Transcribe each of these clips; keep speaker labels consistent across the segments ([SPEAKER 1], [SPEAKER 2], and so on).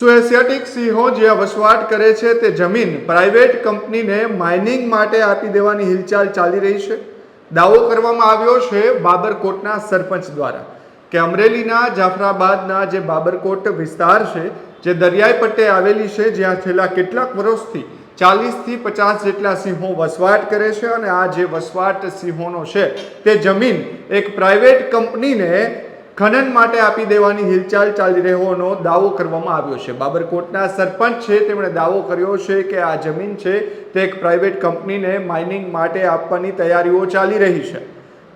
[SPEAKER 1] તો એશિયાટિક સિંહો જે વસવાટ કરે છે તે જમીન પ્રાઇવેટ કંપનીને માઇનિંગ માટે આપી દેવાની હિલચાલ ચાલી રહી છે। દાવો કરવામાં આવ્યો છે બાબરકોટના સરપંચ દ્વારા કે અમરેલીના જાફરાબાદના જે બાબરકોટ વિસ્તાર છે જે દરિયાઈ પટ્ટે આવેલી છે, જ્યાં છેલ્લા કેટલાક વર્ષથી 40થી 50 જેટલા સિંહો વસવાટ કરે છે અને આ જે વસવાટ સિંહોનો છે તે જમીન એક પ્રાઇવેટ કંપનીને ખનન માટે આપી દેવાની હિલચાલ ચાલી રહ્યોનો દાવો કરવામાં આવ્યો છે। બાબરકોટના સરપંચ છે તેમણે દાવો કર્યો છે કે આ જમીન છે તે એક પ્રાઇવેટ કંપનીને માઇનિંગ માટે આપવાની તૈયારીઓ ચાલી રહી છે।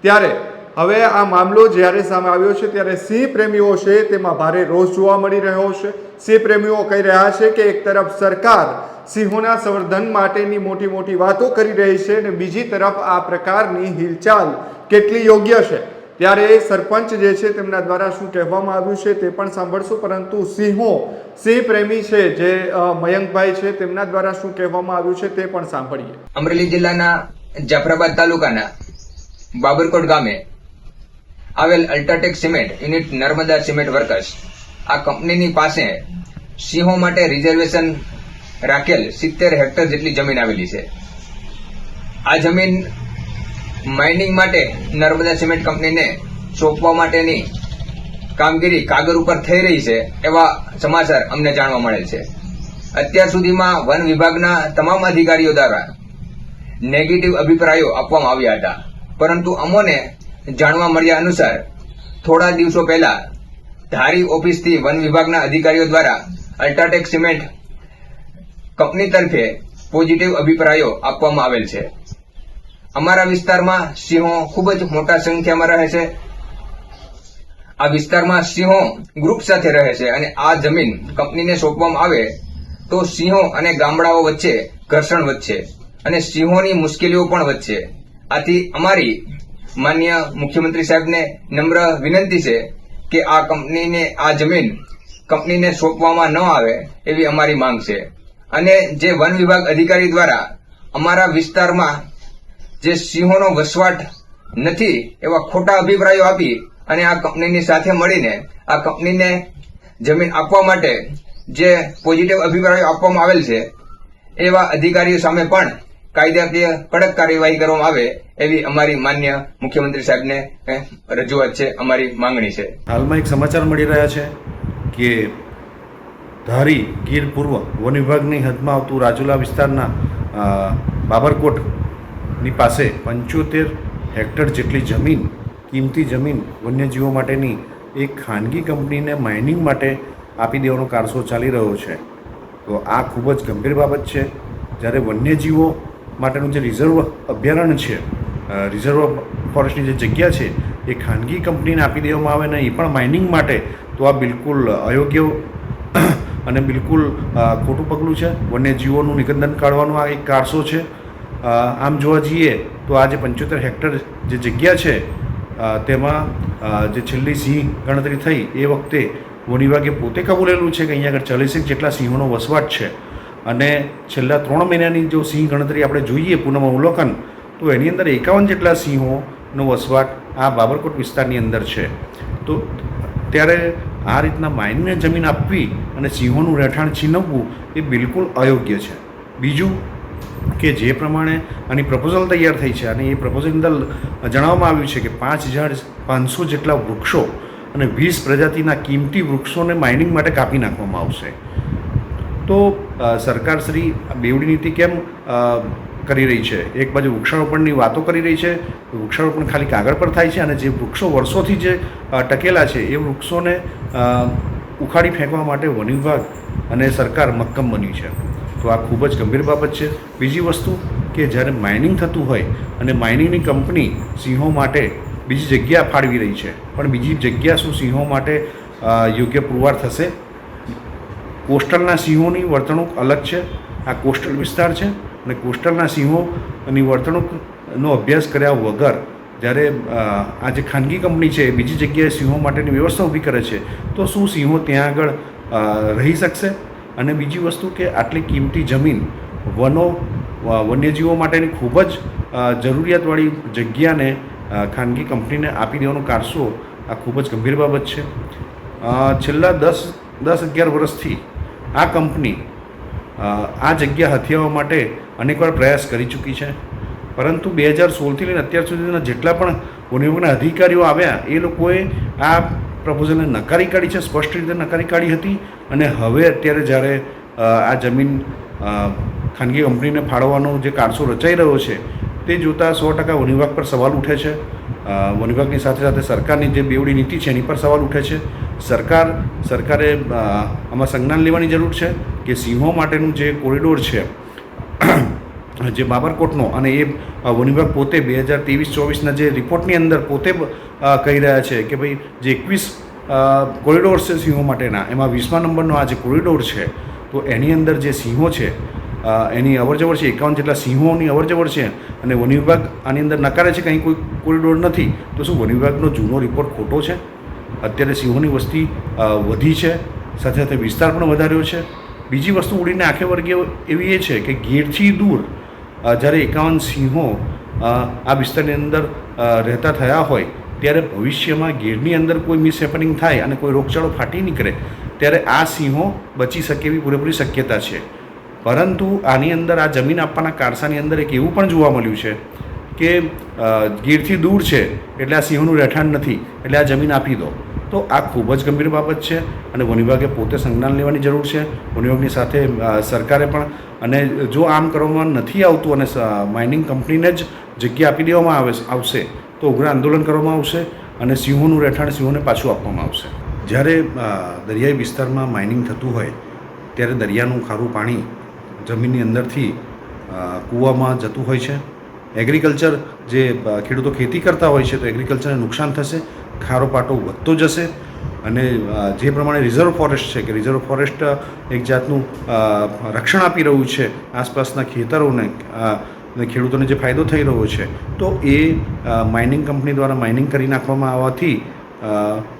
[SPEAKER 1] ત્યારે હવે આ મામલો જ્યારે સામે આવ્યો છે ત્યારે સિંહ પ્રેમીઓ છે તેમાં ભારે રોષ જોવા મળી રહ્યો છે। સિંહ પ્રેમીઓ કહી રહ્યા છે કે એક તરફ સરકાર સિંહોના સંવર્ધન માટેની મોટી મોટી વાતો કરી રહી છે અને બીજી તરફ આ પ્રકારની હિલચાલ કેટલી યોગ્ય છે। ત્યારે સરપંચ જે છે તેમના દ્વારા શું કહેવામાં આવ્યું છે તે પણ સાંભળશું, પરંતુ સિંહ પ્રેમી છે જે મયંકભાઈ છે તેમના દ્વારા શું કહેવામાં આવ્યું છે તે પણ સાંભળીએ।
[SPEAKER 2] અમરેલી જિલ્લાના જાફરાબાદ તાલુકાના બાબરકોટ ગામે આવેલ UltraTech cement unit Narmada cement workers આ કંપનીની પાસે સિંહો માટે રિઝર્વેશન રાખેલ 70 હેક્ટર જેટલી જમીન આવેલી છે। આ જમીન માઇનિંગ માટે નર્મદા સિમેન્ટ કંપનીને સોંપવા માટેની કામગીરી કાગળ ઉપર થઈ રહી છે એવા સમાચાર અમને જાણવા મળેલ છે। અત્યાર સુધીમાં વન વિભાગના તમામ અધિકારીઓ દ્વારા નેગેટિવ અભિપ્રાયો આપવામાં આવ્યા હતા, પરંતુ અમોને જાણવા મળ્યા અનુસાર થોડા દિવસો પહેલા ધારી ઓફિસથી વન વિભાગના અધિકારીઓ દ્વારા અલ્ટ્રાટેક સિમેન્ટ કંપની તરફે પોઝિટિવ અભિપ્રાયો આપવામાં આવેલ છે। અમારા વિસ્તારમાં સિંહો ખૂબ જ મોટા સંખ્યામાં રહે છે। આ વિસ્તારમાં સિંહો ગ્રુપ સાથે રહે છે અને આ જમીન કંપનીને સોંપવામાં આવે તો સિંહો અને ગામડાઓ વચ્ચે ઘર્ષણ વધશે અને સિંહોની મુશ્કેલીઓ પણ વધશે। આથી અમારી માન્ય મુખ્યમંત્રી સાહેબને નમ્ર વિનંતી છે કે આ કંપનીને આ જમીન કંપનીને સોંપવામાં ન આવે એવી અમારી માંગ છે। અને જે વન વિભાગ અધિકારી દ્વારા અમારા વિસ્તારમાં જે સિંહોનો વસવાટ નથી એવા ખોટા અભિપ્રાયો આપી અને આ કંપનીની સાથે મળીને આ કંપનીને જમીન આપવા માટે જે પોઝિટિવ અભિપ્રાયો આપવામાં આવેલ છે એવા અધિકારીઓ સામે પણ કાયદાકીય કડક કાર્યવાહી કરવામાં આવે એવી અમારી માન્ય મુખ્યમંત્રી સાહેબને રજૂઆત છે, અમારી માંગણી છે।
[SPEAKER 3] હાલમાં એક સમાચાર મળી રહ્યા છે કે ધારી ગીર પૂર્વ વન વિભાગની હદમાં આવતું રાજુલા વિસ્તારના બાબરકોટની પાસે 75 હેક્ટર જેટલી જમીન, કિંમતી જમીન વન્યજીવો માટેની એક ખાનગી કંપનીને માઇનિંગ માટે આપી દેવાનો કારસો ચાલી રહ્યો છે। તો આ ખૂબ જ ગંભીર બાબત છે। જ્યારે વન્યજીવો માટેનું જે રિઝર્વ અભયારણ્ય છે, રિઝર્વ ફોરેસ્ટની જે જગ્યા છે એ ખાનગી કંપનીને આપી દેવામાં આવે ને એ પણ માઇનિંગ માટે, તો આ બિલકુલ અયોગ્ય અને બિલકુલ ખોટું પગલું છે। વન્યજીવોનું નિકંદન કાઢવાનો આ એક કારસો છે। આમ જોવા જઈએ તો આ જે 75 હેક્ટર જે જગ્યા છે તેમાં જે છેલ્લી સિંહ ગણતરી થઈ એ વખતે વન વિભાગે પોતે કબૂલેલું છે કે અહીંયા આગળ 40 જેટલા સિંહોનો વસવાટ છે અને છેલ્લા 3 મહિનાની જો સિંહ ગણતરી આપણે જોઈએ પુનઃ અવલોકન, તો એની અંદર 51 જેટલા સિંહોનો વસવાટ આ બાબરકોટ વિસ્તારની અંદર છે। તો ત્યારે આ રીતના માઇનને જમીન આપવી અને સિંહોનું રહેઠાણ છીનવવું એ બિલકુલ અયોગ્ય છે। બીજું કે જે પ્રમાણે આની પ્રપોઝલ તૈયાર થઈ છે અને એ પ્રપોઝલની અંદર જણાવવામાં આવ્યું છે કે 5500 જેટલા વૃક્ષો અને 20 પ્રજાતિના કિંમતી વૃક્ષોને માઇનિંગ માટે કાપી નાખવામાં આવશે। તો સરકારશ્રી બેવડી નીતિ કેમ કરી રહી છે? એક બાજુ વૃક્ષારોપણની વાતો કરી રહી છે, વૃક્ષારોપણ ખાલી કાગળ પર થાય છે અને જે વૃક્ષો વર્ષોથી જે ટકેલા છે એ વૃક્ષોને ઉખાડી ફેંકવા માટે વન વિભાગ અને સરકાર મક્કમ બની છે। તો આ ખૂબ જ ગંભીર બાબત છે। બીજી વસ્તુ કે જ્યારે માઇનિંગ થતું હોય અને માઇનિંગની કંપની સિંહો માટે બીજી જગ્યા ફાળવી રહી છે, પણ બીજી જગ્યા શું સિંહો માટે યોગ્ય પુરવાર થશે? કોસ્ટલના સિંહોની વર્તણૂક અલગ છે। આ કોસ્ટલ વિસ્તાર છે અને કોસ્ટલના સિંહોની વર્તણૂકનો અભ્યાસ કર્યા વગર જ્યારે આ જે ખાનગી કંપની છે બીજી જગ્યાએ સિંહો માટેની વ્યવસ્થા ઊભી કરે છે, તો શું સિંહો ત્યાં આગળ રહી શકશે? અને બીજી વસ્તુ કે આટલી કિંમતી જમીન વન્યજીવો માટેની ખૂબ જ જરૂરિયાતવાળી જગ્યાને ખાનગી કંપનીને આપી દેવાનો કારસો આ ખૂબ જ ગંભીર બાબત છે। છેલ્લા 10-11 વર્ષથી આ કંપની આ જગ્યા હથિયાવવા માટે અનેકવાર પ્રયાસ કરી ચૂકી છે, પરંતુ 2016થી લઈને અત્યાર સુધીના જેટલા પણ વન વિભાગના અધિકારીઓ આવ્યા એ લોકોએ આ પ્રપોઝલને નકારી કાઢી છે, સ્પષ્ટ રીતે નકારી કાઢી હતી. અને હવે અત્યારે જ્યારે આ જમીન ખાનગી કંપનીને ફાળવવાનો જે કારસો રચાઈ રહ્યો છે તે જોતાં 100% વન વિભાગ પર સવાલ ઉઠે છે. વન વિભાગની સાથે સાથે સરકારની જે બેવડી નીતિ છે એની પર સવાલ ઉઠે છે. સરકારે આમાં સંજ્ઞાન લેવાની જરૂર છે કે સિંહો માટેનું જે કોરિડોર છે જે બાબરકોટનો, અને એ વન વિભાગ પોતે 2023-24ના જે રિપોર્ટની અંદર પોતે કહી રહ્યા છે કે ભાઈ જે 21 કોરિડોર્સ છે સિંહો માટેના, એમાં 20મા નંબરનો આ જે કોરિડોર છે તો એની અંદર જે સિંહો છે એની અવરજવર છે, 51 જેટલા સિંહોની અવરજવર છે. અને વન વિભાગ આની અંદર નકારે છે કે અહીં કોઈ કોરિડોર નથી. તો શું વન વિભાગનો જૂનો રિપોર્ટ ખોટો છે? અત્યારે સિંહોની વસ્તી વધી છે, સાથે સાથે વિસ્તાર પણ વધાર્યો છે. બીજી વસ્તુ ઉડીને આંખે વર્ગે એવી એ છે કે ગીરથી દૂર જ્યારે 51 સિંહો આ વિસ્તારની અંદર રહેતા થયા હોય ત્યારે ભવિષ્યમાં ગીરની અંદર કોઈ મિસહેપનિંગ થાય અને કોઈ રોગચાળો ફાટી નીકળે ત્યારે આ સિંહો બચી શકે એવી પૂરેપૂરી શક્યતા છે. પરંતુ આની અંદર આ જમીન આપવાના કારસાની અંદર એક એવું પણ જોવા મળ્યું છે કે ગીરથી દૂર છે એટલે આ સિંહોનું રહેઠાણ નથી એટલે આ જમીન આપી દો. તો આ ખૂબ જ ગંભીર બાબત છે અને વન વિભાગે પોતે સંજ્ઞાન લેવાની જરૂર છે. વન વિભાગની સાથે સરકારે પણ, અને જો આમ કરવામાં નથી આવતું અને માઇનિંગ કંપનીને જ જગ્યા આપી દેવામાં આવશે તો ઉગ્ર આંદોલન કરવામાં આવશે અને સિંહોનું રહેઠાણ સિંહોને પાછું આપવામાં આવશે. જ્યારે દરિયાઈ વિસ્તારમાં માઇનિંગ થતું હોય ત્યારે દરિયાનું ખારું પાણી જમીનની અંદરથી કૂવામાં જતું હોય છે. એગ્રીકલ્ચર જે ખેડૂતો ખેતી કરતા હોય છે તો એગ્રીકલ્ચરને નુકસાન થશે, ખારો પાટો વધતો જશે. અને જે પ્રમાણે રિઝર્વ ફોરેસ્ટ છે કે રિઝર્વ ફોરેસ્ટ એક જાતનું રક્ષણ આપી રહ્યું છે આસપાસના ખેતરોને, ખેડૂતોને જે ફાયદો થઈ રહ્યો છે, તો એ માઇનિંગ કંપની દ્વારા માઇનિંગ કરી નાખવામાં આવવાથી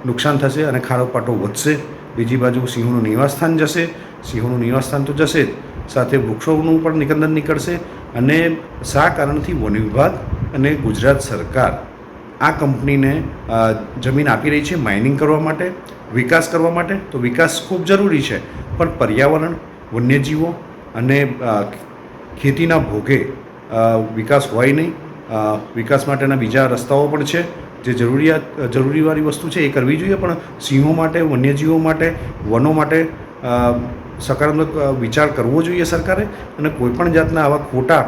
[SPEAKER 3] નુકસાન થશે અને ખારો પાટો વધશે. બીજી બાજુ સિંહોનું નિવાસસ્થાન જશે, સિંહોનું નિવાસસ્થાન તો જશે જ, સાથે વૃક્ષોનું પણ નિકંદન નીકળશે. અને શા કારણથી વન વિભાગ અને ગુજરાત સરકાર આ કંપનીને જમીન આપી રહી છે માઇનિંગ કરવા માટે, વિકાસ કરવા માટે. તો વિકાસ ખૂબ જરૂરી છે, પણ પર્યાવરણ, વન્યજીવો અને ખેતીના ભોગે વિકાસ હોય નહીં. વિકાસ માટેના બીજા રસ્તાઓ પણ છે, જે જરૂરીવાળી વસ્તુ છે એ કરવી જોઈએ, પણ સિંહો માટે, વન્યજીવો માટે, વનો માટે સકારાત્મક વિચાર કરવો જોઈએ સરકારે. અને કોઈપણ જાતના આવા ખોટા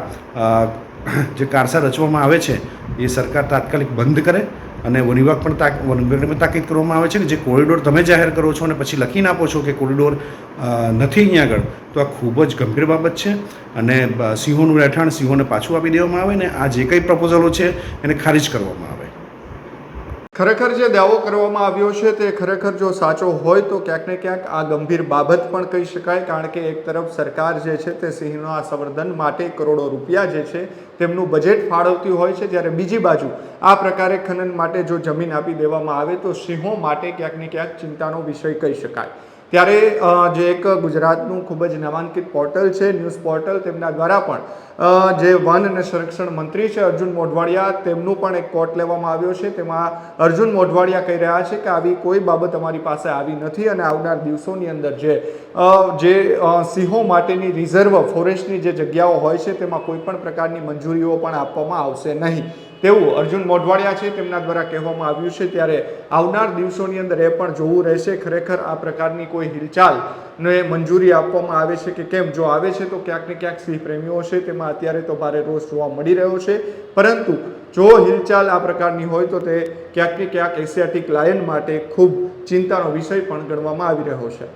[SPEAKER 3] જે કારસા રચવામાં આવે છે એ સરકાર તાત્કાલિક બંધ કરે. અને વન વિભાગ પણ તાકીદ કરવામાં આવે છે કે જે કોરિડોર તમે જાહેર કરો છો અને પછી લખીને આપો છો કે કોરિડોર નથી અહીંયા આગળ, તો આ ખૂબ જ ગંભીર બાબત છે. અને સિંહોનું રહેઠાણ સિંહોને પાછું આપી દેવામાં આવે ને આ જે કંઈ પ્રપોઝલો છે એને ખારીજ કરવામાં આવે.
[SPEAKER 1] ખરેખર જે દાવો કરવામાં આવ્યો છે તે ખરેખર જો સાચો હોય તો ક્યાંક ને ક્યાંક આ ગંભીર બાબત પણ કહી શકાય. કારણ કે એક તરફ સરકાર જે છે તે સિંહના સંવર્ધન માટે કરોડો રૂપિયા જે છે તેમનું બજેટ ફાળવતી હોય છે, જ્યારે બીજી બાજુ આ પ્રકારે ખનન માટે જો જમીન આપી દેવામાં આવે તો સિંહો માટે ક્યાંક ને ક્યાંક ચિંતાનો વિષય કહી શકાય. ત્યારે જે એક ગુજરાતનું ખૂબ જ નામાંકિત પોર્ટલ છે ન્યૂઝ પોર્ટલ, તેમના દ્વારા પણ જે વન અને સંરક્ષણ મંત્રી છે અર્જુન મોઢવાડિયા, તેમનું પણ એક કોટ લેવામાં આવ્યો છે. તેમાં અર્જુન મોઢવાડિયા કહી રહ્યા છે કે આવી કોઈ બાબત અમારી પાસે આવી નથી અને આવનાર દિવસોની અંદર જે સિંહો માટેની રિઝર્વ ફોરેસ્ટની જે જગ્યાઓ હોય છે તેમાં કોઈ પણ પ્રકારની મંજૂરીઓ પણ આપવામાં આવશે નહીં તેવું અર્જુન મોઢવાડિયા છે તેમના દ્વારા કહેવામાં આવ્યું છે. ત્યારે આવનાર દિવસોની અંદર એ પણ જોવું રહેશે ખરેખર આ પ્રકારની કોઈ હિલચાલને મંજૂરી આપવામાં આવે છે કે કેમ. જો આવે છે તો ક્યાંક ને ક્યાંક સિંહ પ્રેમીઓ છે તેમાં અત્યારે તો ભારે રોષ જોવા મળી રહ્યો છે, પરંતુ જો હિલચાલ આ પ્રકારની હોય તો તે ક્યાંક ને ક્યાંક એશિયાટિક લાયન માટે ખૂબ ચિંતાનો વિષય પણ ગણવામાં આવી રહ્યો છે.